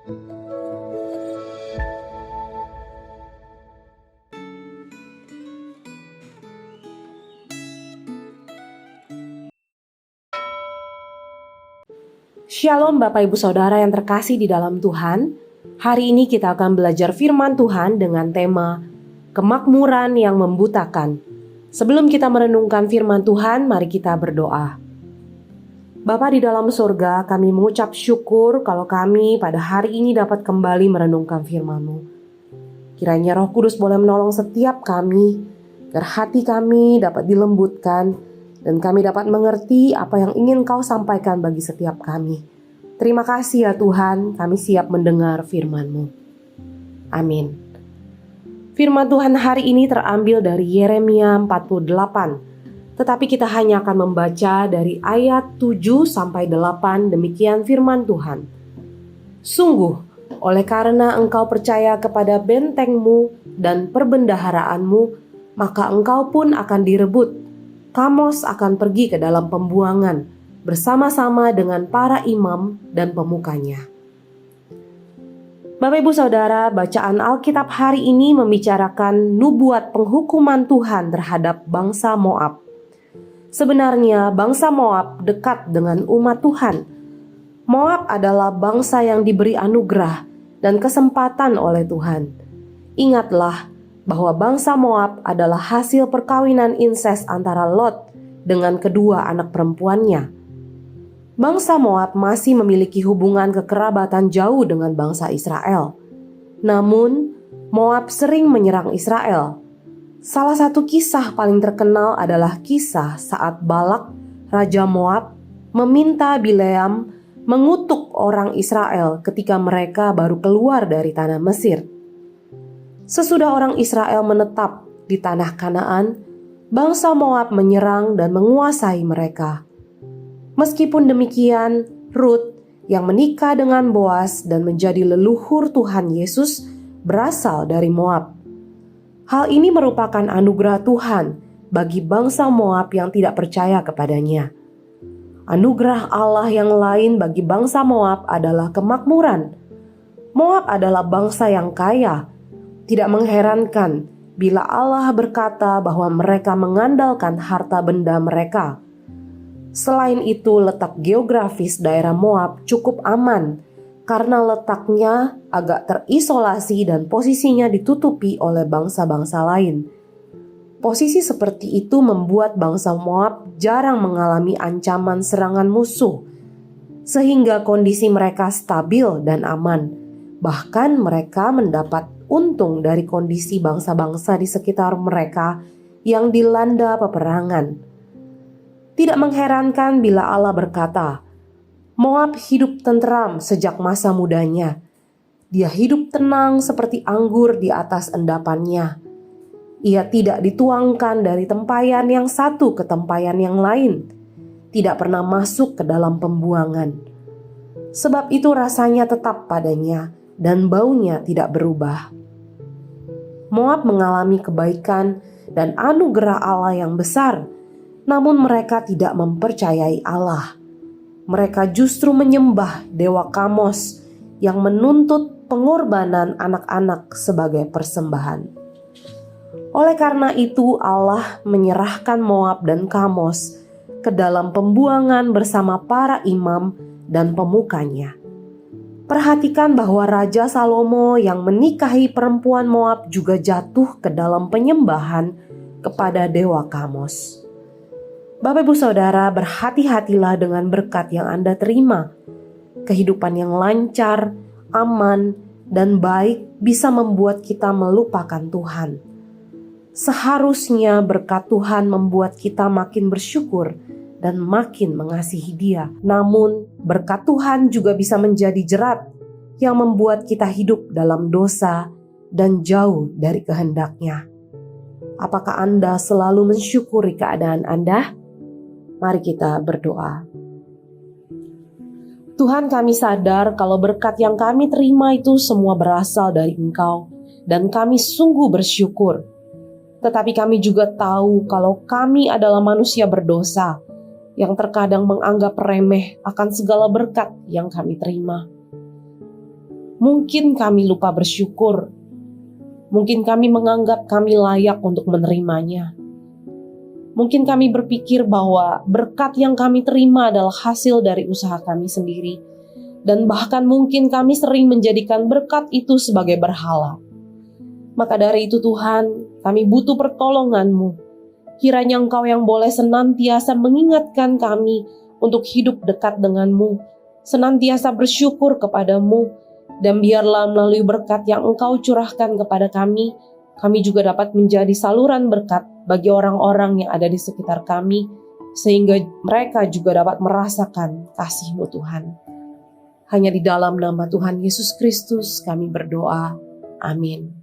Shalom Bapak Ibu Saudara yang terkasih di dalam Tuhan. Hari ini kita akan belajar firman Tuhan dengan tema kemakmuran yang membutakan. Sebelum kita merenungkan firman Tuhan, mari kita berdoa. Bapa di dalam surga, kami mengucap syukur kalau kami pada hari ini dapat kembali merenungkan firman-Mu. Kiranya Roh Kudus boleh menolong setiap kami, agar hati kami dapat dilembutkan, dan kami dapat mengerti apa yang ingin Kau sampaikan bagi setiap kami. Terima kasih ya Tuhan, kami siap mendengar firman-Mu. Amin. Firman Tuhan hari ini terambil dari Yeremia 48. Tetapi kita hanya akan membaca dari ayat 7-8, demikian firman Tuhan. Sungguh, oleh karena engkau percaya kepada bentengmu dan perbendaharaanmu, maka engkau pun akan direbut. Kamos akan pergi ke dalam pembuangan bersama-sama dengan para imam dan pemukanya. Bapak Ibu Saudara, bacaan Alkitab hari ini membicarakan nubuat penghukuman Tuhan terhadap bangsa Moab. Sebenarnya bangsa Moab dekat dengan umat Tuhan. Moab adalah bangsa yang diberi anugerah dan kesempatan oleh Tuhan. Ingatlah bahwa bangsa Moab adalah hasil perkawinan inses antara Lot dengan kedua anak perempuannya. Bangsa Moab masih memiliki hubungan kekerabatan jauh dengan bangsa Israel. Namun, Moab sering menyerang Israel. Salah satu kisah paling terkenal adalah kisah saat Balak, raja Moab, meminta Bileam mengutuk orang Israel ketika mereka baru keluar dari tanah Mesir. Sesudah orang Israel menetap di tanah Kanaan, bangsa Moab menyerang dan menguasai mereka. Meskipun demikian, Rut yang menikah dengan Boas dan menjadi leluhur Tuhan Yesus berasal dari Moab. Hal ini merupakan anugerah Tuhan bagi bangsa Moab yang tidak percaya kepadanya. Anugerah Allah yang lain bagi bangsa Moab adalah kemakmuran. Moab adalah bangsa yang kaya. Tidak mengherankan bila Allah berkata bahwa mereka mengandalkan harta benda mereka. Selain itu, letak geografis daerah Moab cukup aman karena letaknya agak terisolasi dan posisinya ditutupi oleh bangsa-bangsa lain. Posisi seperti itu membuat bangsa Moab jarang mengalami ancaman serangan musuh, sehingga kondisi mereka stabil dan aman. Bahkan mereka mendapat untung dari kondisi bangsa-bangsa di sekitar mereka yang dilanda peperangan. Tidak mengherankan bila Allah berkata, Moab hidup tentram sejak masa mudanya. Dia hidup tenang seperti anggur di atas endapannya. Ia tidak dituangkan dari tempayan yang satu ke tempayan yang lain. Tidak pernah masuk ke dalam pembuangan. Sebab itu rasanya tetap padanya dan baunya tidak berubah. Moab mengalami kebaikan dan anugerah Allah yang besar, namun mereka tidak mempercayai Allah. Mereka justru menyembah dewa Kamos yang menuntut pengorbanan anak-anak sebagai persembahan. Oleh karena itu Allah menyerahkan Moab dan Kamos ke dalam pembuangan bersama para imam dan pemukanya. Perhatikan bahwa Raja Salomo yang menikahi perempuan Moab juga jatuh ke dalam penyembahan kepada dewa Kamos. Bapak Ibu Saudara, berhati-hatilah dengan berkat yang Anda terima. Kehidupan yang lancar, aman, dan baik bisa membuat kita melupakan Tuhan. Seharusnya berkat Tuhan membuat kita makin bersyukur dan makin mengasihi Dia. Namun berkat Tuhan juga bisa menjadi jerat yang membuat kita hidup dalam dosa dan jauh dari kehendak-Nya. Apakah Anda selalu mensyukuri keadaan Anda? Mari kita berdoa. Tuhan, kami sadar kalau berkat yang kami terima itu semua berasal dari Engkau, dan kami sungguh bersyukur. Tetapi kami juga tahu kalau kami adalah manusia berdosa yang terkadang menganggap remeh akan segala berkat yang kami terima. mungkin kami lupa bersyukur. Mungkin kami menganggap kami layak untuk menerimanya. Mungkin kami berpikir bahwa berkat yang kami terima adalah hasil dari usaha kami sendiri. Dan bahkan mungkin kami sering menjadikan berkat itu sebagai berhala. Maka dari itu Tuhan, kami butuh pertolongan-Mu. Kiranya Engkau yang boleh senantiasa mengingatkan kami untuk hidup dekat dengan-Mu, senantiasa bersyukur kepada-Mu, dan biarlah melalui berkat yang Engkau curahkan kepada kami juga dapat menjadi saluran berkat bagi orang-orang yang ada di sekitar kami, sehingga mereka juga dapat merasakan kasih-Mu Tuhan. Hanya di dalam nama Tuhan Yesus Kristus kami berdoa. Amin.